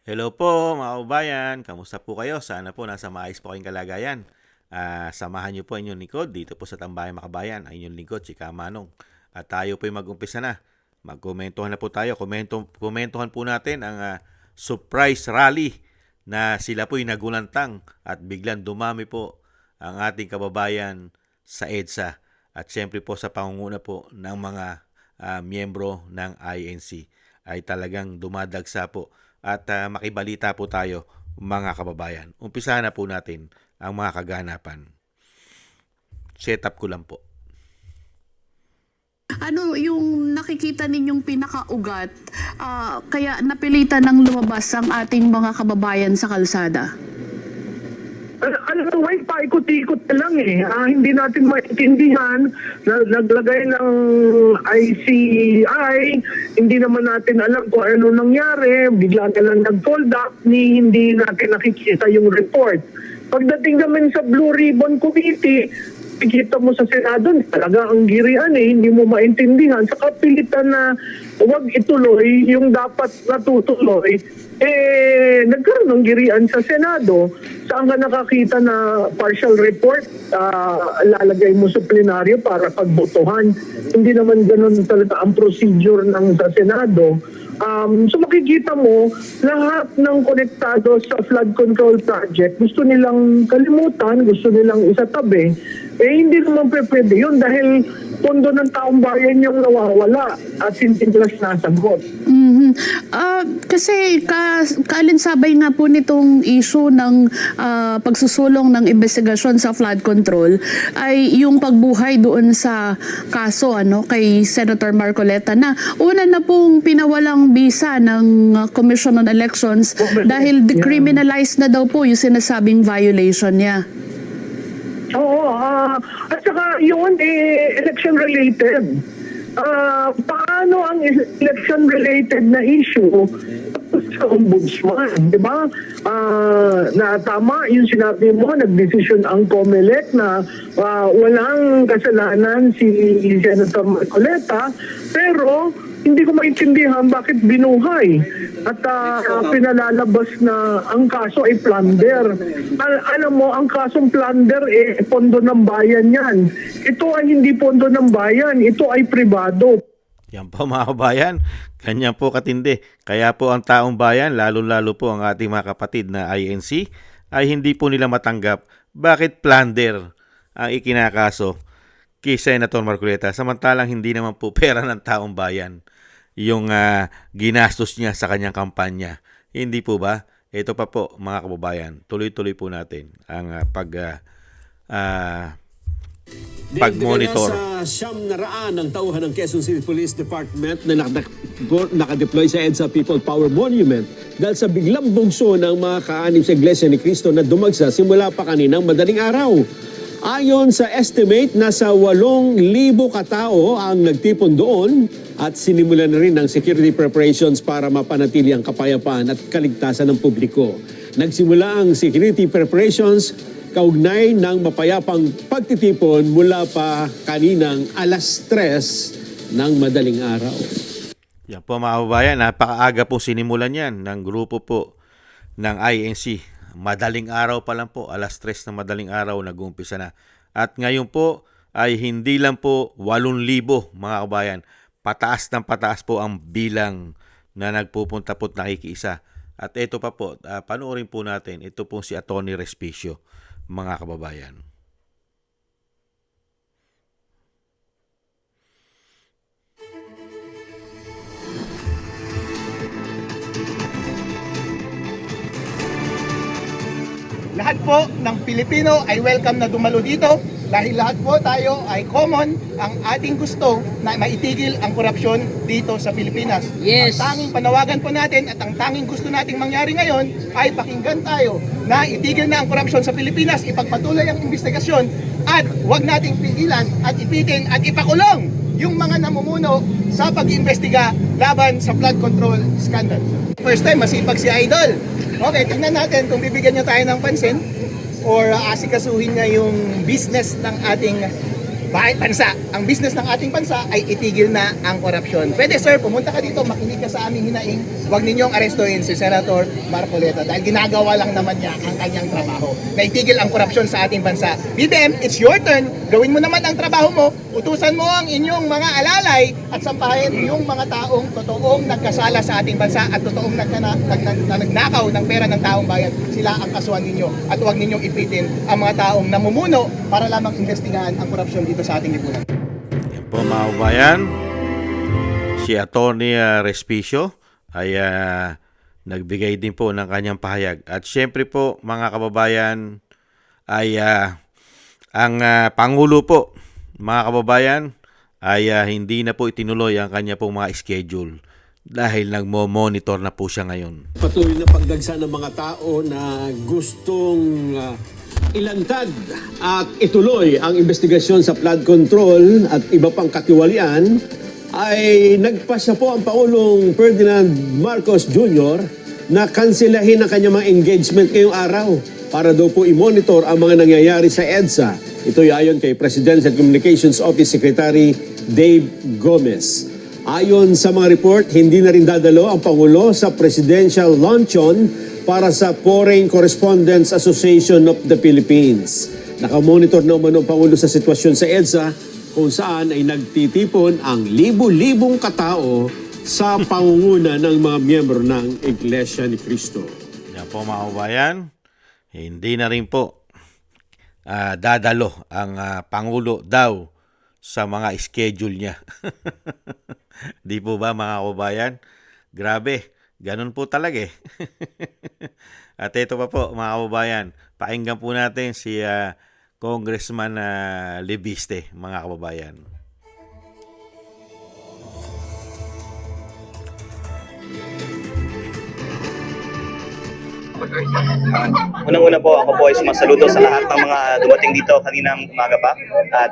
Hello po mga kababayan, kamusta po kayo? Sana po nasa maayos po kayong kalagayan. Samahan niyo po inyong lingkod dito po sa Tambayan Makabayan, ang inyong lingkod si Kamanong. At tayo po mag-umpisa na. Magkomentuhan na po tayo. Komentuhan po natin ang surprise rally na sila po'y nagulantang at biglang dumami po ang ating kababayan sa EDSA. At siyempre po sa pangunguna po ng mga miyembro ng INC ay talagang dumadagsa po at makibalita po tayo mga kababayan. Umpisahan na po natin ang mga kaganapan. Setup ko lang po. Ano yung nakikita ninyong pinakaugat kaya napilitan ng lumabas ang ating mga kababayan sa kalsada? Alam mo, paikot-ikot na lang eh. Hindi natin maintindihan na naglagay ng ICI, hindi naman natin alam kung ano nangyari, bigla na lang nag-fold up, hindi natin nakikita yung report. Pagdating naman sa Blue Ribbon Committee, nakikita mo sa Senado, talaga ang girian eh, hindi mo maintindihan. Sa kapilitan na huwag ituloy yung dapat natutuloy, nagkaroon ng girian sa Senado. Saan ka nakakita na partial report, lalagay mo sa plenaryo para pagbotohan. Hindi naman ganun talaga ang procedure ng sa Senado. So makikita mo, lahat ng konektado sa flood control project, gusto nilang kalimutan, gusto nilang isatabi. Hindi naman pwede yun dahil pondo ng taong bayan yung nawawala at hindi nila sinasagot. Kasi kaalinsabay nga po nitong issue ng pagsusulong ng investigasyon sa flood control ay yung pagbuhay doon sa kaso kay Senator Marcoleta na una na pong pinawalang bisa ng Commission on Elections dahil decriminalized na daw po yung sinasabing violation niya. Oo, at saka yun, election-related. Paano ang election-related na issue sa ombudsman, di ba? Na tama yung sinabi mo, nagdesisyon ang COMELEC na walang kasalanan si Senator Marcoleta, pero hindi ko maintindihan bakit binuhay at pinalalabas na ang kaso ay plunder. Alam mo, ang kasong plunder pondo ng bayan yan. Ito ay hindi pondo ng bayan, ito ay pribado. Yan po mga kabayan, ganyan po katindi. Kaya po ang taong bayan, lalo-lalo po ang ating mga kapatid na INC, ay hindi po nila matanggap bakit plunder ang ikinakaso kay Senator Marcoleta. Samantalang hindi naman po pera ng taong bayan yung ginastos niya sa kanyang kampanya. Hindi po ba? Ito pa po mga kababayan, tuloy-tuloy po natin ang pag-monitor. Sa siyam na raan ng tauhan ng Quezon City Police Department na nakadeploy sa EDSA People Power Monument dahil sa biglang bugso ng mga kaanim sa Iglesia ni Cristo na dumagsa simula pa kaninang madaling araw. Ayon sa estimate, nasa 8,000 katao ang nagtipon doon at sinimulan na rin ang security preparations para mapanatili ang kapayapaan at kaligtasan ng publiko. Nagsimula ang security preparations kaugnay ng mapayapang pagtitipon mula pa kaninang 3:00 ng madaling araw. Yan po mga kababayan, napakaaga po sinimulan yan ng grupo po ng INC. Madaling araw pa lang po, 3:00 ng madaling araw nag-uumpisa na. At ngayon po ay hindi lang po 8,000 mga kabayan. Pataas ng pataas po ang bilang na nagpupunta po at nakikiisa. At ito pa po, panoorin po natin, ito po si Atty. Respicio, mga kababayan. Lahat po ng Pilipino ay welcome na dumalo dito dahil lahat po tayo ay common ang ating gusto na maitigil ang korupsyon dito sa Pilipinas. Yes. Ang tanging panawagan po natin at ang tanging gusto nating mangyari ngayon ay pakinggan tayo na itigil na ang korupsyon sa Pilipinas, ipagpatuloy ang investigasyon at huwag nating pigilan at ipitin at ipakulong yung mga namumuno sa pag-iimbestiga laban sa flood control scandal. First time, masipag si Idol. Okay, tingnan natin kung bibigyan niya tayo ng pansin or asikasuhin niya yung business ng ating bansa. Ang business ng ating bansa ay itigil na ang korupsyon. Pwede sir, pumunta ka dito, makinig ka sa aming hinaing. Huwag ninyong arestuhin si Senator Marcoleta dahil ginagawa lang naman niya ang kanyang trabaho na itigil ang korupsyon sa ating bansa. BBM, it's your turn. Gawin mo naman ang trabaho mo. Utusan mo ang inyong mga alalay at sampahin yung mga taong totoong nagkasala sa ating bansa at totoong nagnakaw ng pera ng taong bayan. Sila ang kasuhan ninyo at huwag ninyong ipitin ang mga taong namumuno para lamang investigahan ang korupsyon dito sa ating lipunan. Yan po mga kababayan, si Atty. Respicio ay nagbigay din po ng kanyang pahayag. At syempre po mga kababayan ay ang Pangulo po mga kababayan ay hindi na po itinuloy ang kanya pong mga schedule dahil nagmo-monitor na po siya ngayon. Patuloy na pagdagsa ng mga tao na gustong ilantad at ituloy ang investigasyon sa flood control at iba pang katiwalian ay nagpasya po ang Pangulong Ferdinand Marcos Jr. na kanselahin ang kanyang mga engagement ngayong araw para daw po i-monitor ang mga nangyayari sa EDSA. Ito ay ayon kay Presidential Communications Office Secretary Dave Gomez. Ayon sa mga report, hindi na rin dadalo ang Pangulo sa Presidential Luncheon para sa Foreign Correspondents Association of the Philippines. Nakamonitor na umano ang Pangulo sa sitwasyon sa EDSA kung saan ay nagtitipon ang libu-libong katao sa pangunguna ng mga miyembro ng Iglesia ni Cristo. Yan po mga kababayan, hindi na rin po dadalo ang Pangulo daw sa mga schedule niya. Di po ba mga kababayan? Grabe, ganun po talaga eh. At ito pa po mga kababayan, pakinggan po natin si Congressman Libiste mga kababayan. Unang-una po, ako po ay sumasaludo sa lahat ng mga dumating dito kaninang umaga pa. At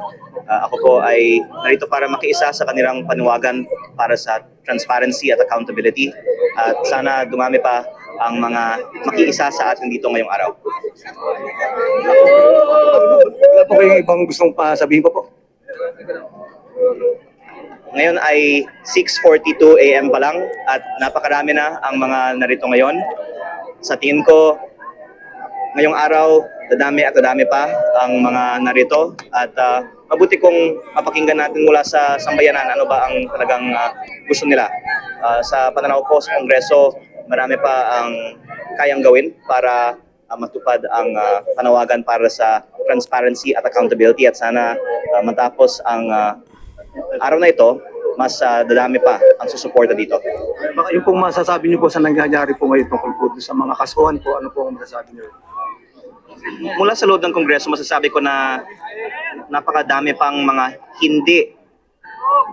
ako po ay narito para makiisa sa kanilang panawagan para sa transparency at accountability. At sana dumami pa ang mga makiisa sa atin dito ngayong araw. Wala po kayong ibang gustong sabihin pa po? Ngayon ay 6:42 AM pa lang at napakarami na ang mga narito ngayon. Sa tingin ko, ngayong araw, dadami pa ang mga narito at mabuti kung mapakinggan natin mula sa sambayanan ano ba ang talagang gusto nila. Sa pananaw ko sa Kongreso, marami pa ang kayang gawin para matupad ang panawagan para sa transparency at accountability at sana matapos ang araw na ito, mas dadami pa ang susuporta dito. Baka yung pong masasabi niyo po sa nangyayari po ngayon tungkol po sa mga kasuhan po, ano po ang masasabi niyo? Mula sa loob ng Kongreso, masasabi ko na napakadami pang mga hindi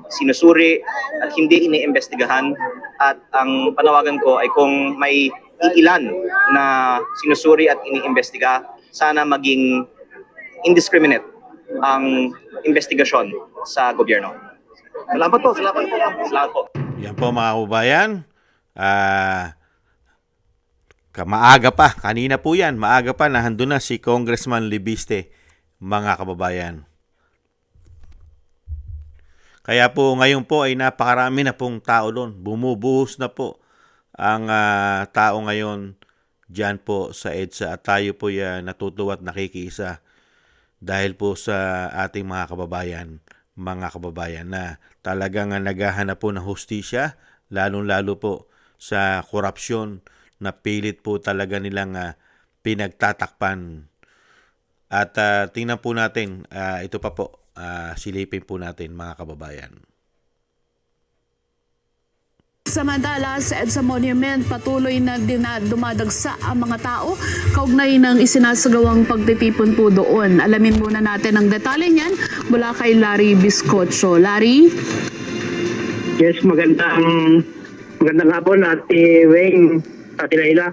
sinusuri at hindi iniimbestigahan at ang panawagan ko ay kung may iilan na sinusuri at iniimbestiga, sana maging indiscriminate ang investigasyon sa gobyerno. Salamat po, salamat po. Salamat po. Yan po mga kababayan. Maaga pa, kanina po yan, maaga pa nahandun na si Congressman Libiste, mga kababayan. Kaya po ngayon po ay napakarami na pong tao doon. Bumubuhos na po ang tao ngayon dyan po sa EDSA at tayo po natutuwa at nakikiisa dahil po sa ating mga kababayan na talagang naghahanap po ng hustisya, lalong-lalo po sa korupsyon na pilit po talaga nilang pinagtatakpan. At tingnan po natin, ito pa po, silipin po natin mga kababayan. Samantala, sa EDSA Monument, patuloy na dumadagsa ang mga tao kaugnay ng isinasagawang pagtitipon po doon. Alamin muna natin ang detalye niyan mula kay Larry Biscocho. Larry? Yes, magandang hapon, Ate Weng, Ate Laila.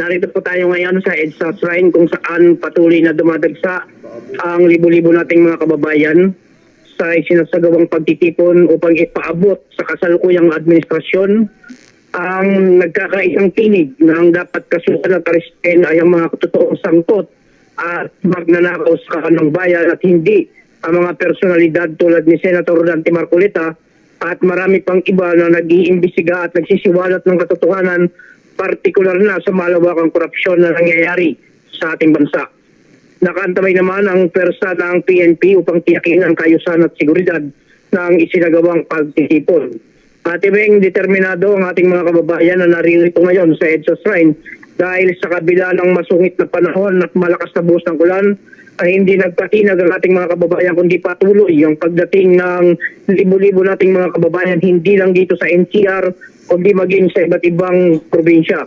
Narito po tayo ngayon sa EDSA Shrine kung saan patuloy na dumadagsa ang libo-libo nating mga kababayan sa isinasagawang pagtitipon upang ipaabot sa kasalukuyang administrasyon ang nagkakaisang tinig na ang dapat kasuhan at arestuhin ay ang mga totoong sangkot at magnanakaw sa kanang bayan at hindi ang mga personalidad tulad ni Senator Dante Marcoleta at marami pang iba na nag-iimbestiga at nagsisiwalat ng katotohanan, partikular na sa malawakang korupsyon na nangyayari sa ating bansa. Nakaantabay naman ang pwersa ng PNP upang tiyakin ang kaayusan at seguridad ng isinagawang pagtitipon. At ibang determinado ang ating mga kababayan na naririto ngayon sa EDSA Shrine dahil sa kabila ng masungit na panahon at malakas na buhos ng ulan, ay hindi nagpatinag ang ating mga kababayan kundi patuloy ang pagdating ng libo-libo nating mga kababayan hindi lang dito sa NCR kundi maging sa iba't ibang probinsya.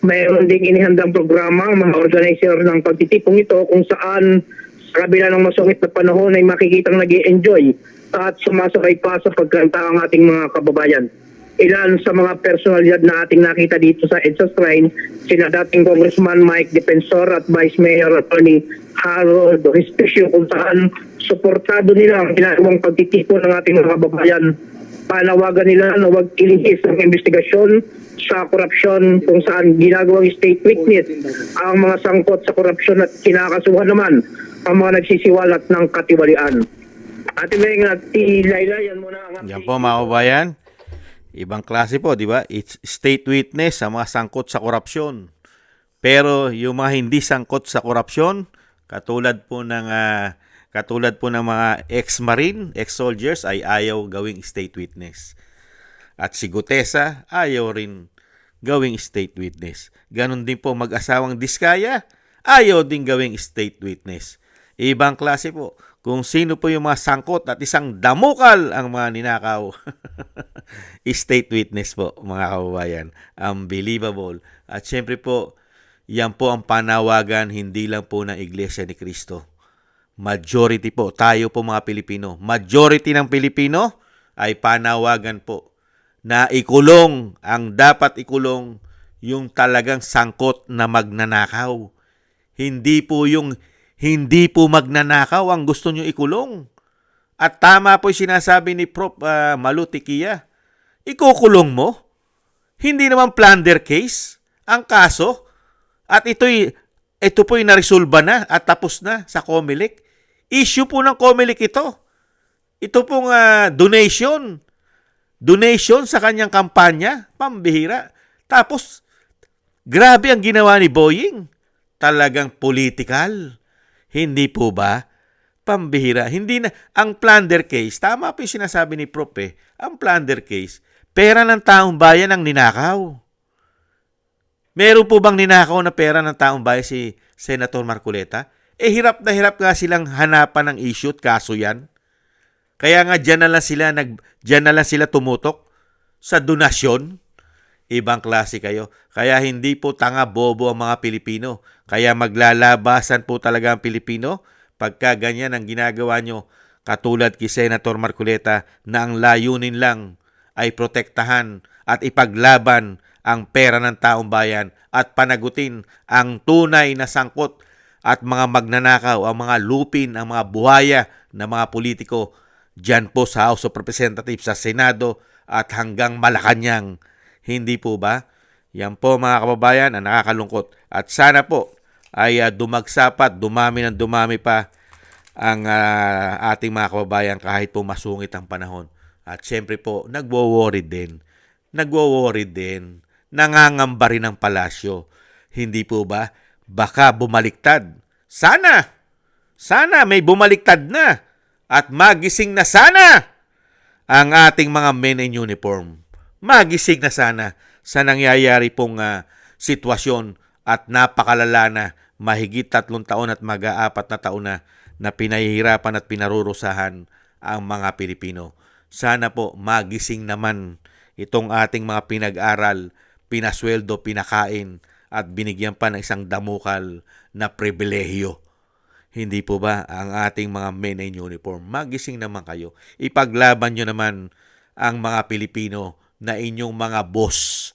Mayroon ding inihandang programa ang mga organizer ng pagtitipong ito kung saan sa kabila ng masungit na panahon ay makikitang nag-i-enjoy at sumasabay pa sa pagkanta ang ating mga kababayan. Ilan sa mga personalidad na ating nakita dito sa EDSA Shrine, sina dating Congressman Mike Defensor at Vice Mayor Attorney Harold Hospicio, kung saan suportado nila ang ginagawang pagtitipon ng ating mga kababayan. Panawagan nila na huwag ilihis ang investigasyon sa korupsyon kung saan ginagawang state witness ang mga sangkot sa korupsyon at kinakasuhan naman ang mga nagsisiwalat ng katiwalian. Ate Meng at Laylayan muna ang Yan po mga kababayan. Ibang klase po, di ba? It's state witness sa mga sangkot sa korupsyon. Pero yung mga hindi sangkot sa korupsyon, katulad po ng mga ex-marine, ex-soldiers ay ayaw gawing state witness. At si Gutesa ayaw rin gawing state witness. Ganon din po mag-asawang Diskaya, ayaw din gawing state witness. Ibang klase po. Kung sino po yung mga sangkot at isang damukal ang mga ninakaw. State witness po, mga kababayan. Unbelievable. At syempre po, yan po ang panawagan hindi lang po ng Iglesia ni Cristo. Majority po, tayo po mga Pilipino. Majority ng Pilipino ay panawagan po na ikulong, ang dapat ikulong yung talagang sangkot na magnanakaw. Hindi po magnanakaw ang gusto nyo ikulong. At tama po yung sinasabi ni Prof. Malutikia. Ikukulong mo? Hindi naman plunder case ang kaso. At ito po yung naresolba na at tapos na sa COMELEC. Issue po ng COMELEC ito. Ito pong donation. Donation sa kanyang kampanya. Pambihira. Tapos, grabe ang ginawa ni Boying. Talagang political. Hindi po ba? Pambihira. Hindi na, ang plunder case, tama po yung sinasabi ni Prof. Ang plunder case, pera ng taong bayan ang ninakaw. Meron po bang ninakaw na pera ng taong bayan si Senator Marcoleta? Hirap na hirap nga silang hanapan ng issue at kaso yan. Kaya nga dyan na lang sila tumutok sa donasyon. Ibang klase kayo. Kaya hindi po tanga bobo ang mga Pilipino. Kaya maglalabasan po talaga ang Pilipino pagka ganyan ang ginagawa nyo. Katulad kay Senator Marcoleta na ang layunin lang ay protektahan at ipaglaban ang pera ng taong bayan at panagutin ang tunay na sangkot at mga magnanakaw, ang mga lupin, ang mga buhaya na mga politiko dyan po sa House of Representatives, sa Senado at hanggang Malacanang. Hindi po ba? Yan po mga kababayan ang nakakalungkot. At sana po ay dumagsapat, dumami ng dumami pa ang ating mga kababayan kahit po masungit ang panahon. At syempre po, nagwo-worry din. Nangangamba rin ang palasyo. Hindi po ba? Baka bumaliktad. Sana may bumaliktad na at magising na sana ang ating mga men in uniform. Magising na sana sa nangyayari pong sitwasyon at napakalala na mahigit 3 taon at mag-4 na taon na pinahihirapan at pinarurusahan ang mga Pilipino. Sana po magising naman itong ating mga pinag-aral, pinasweldo, pinakain at binigyan pa ng isang damukal na pribilehiyo. Hindi po ba ang ating mga men in uniform? Magising naman kayo. Ipaglaban nyo naman ang mga Pilipino na inyong mga boss,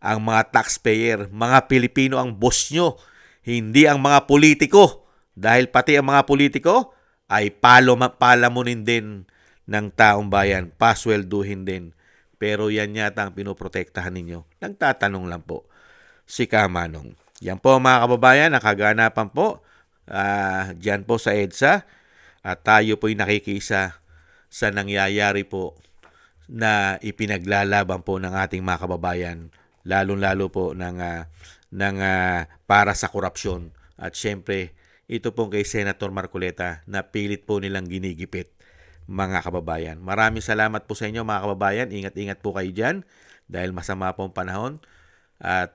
ang mga taxpayer, mga Pilipino ang boss nyo, hindi ang mga politiko. Dahil pati ang mga politiko ay palamunin din ng taong bayan, paswelduhin din. Pero yan yata ang pinoprotektahan ninyo. Nagtatanong lang po si Kamanong. Yan po mga kababayan, nakaganapan po dyan po sa EDSA. at tayo po'y nakikisa sa nangyayari po na ipinaglalaban po ng ating mga kababayan, lalong-lalo po para sa korupsyon. At syempre, ito po kay Senator Marcoleta na pilit po nilang ginigipit, mga kababayan. Maraming salamat po sa inyo, mga kababayan. Ingat-ingat po kayo dyan dahil masama po ang panahon. At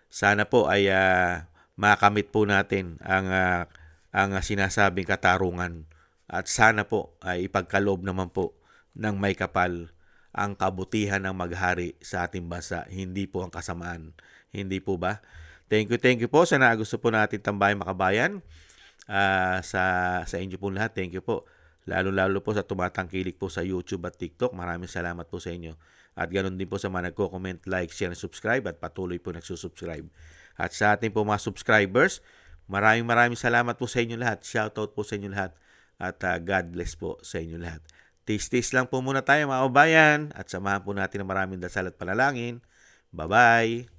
sana po ay makamit po natin ang sinasabing katarungan. At sana po ay ipagkaloob naman po ng may kapal ang kabutihan ng maghari sa ating bansa, hindi po ang kasamaan. Hindi po ba? Thank you po. Sana gusto po natin tambayan makabayan sa inyo po lahat. Thank you po. Lalo-lalo po sa tumatangkilik po sa YouTube at TikTok. Maraming salamat po sa inyo. At ganoon din po sa mga nagko-comment, like, share, and subscribe at patuloy po nagsusubscribe. At sa ating po mga subscribers, maraming salamat po sa inyo lahat. Shoutout po sa inyo lahat. At God bless po sa inyo lahat. Tis-tis lang po muna tayo, mga kababayan, at samahan po natin ng maraming dasal at panalangin. Bye-bye!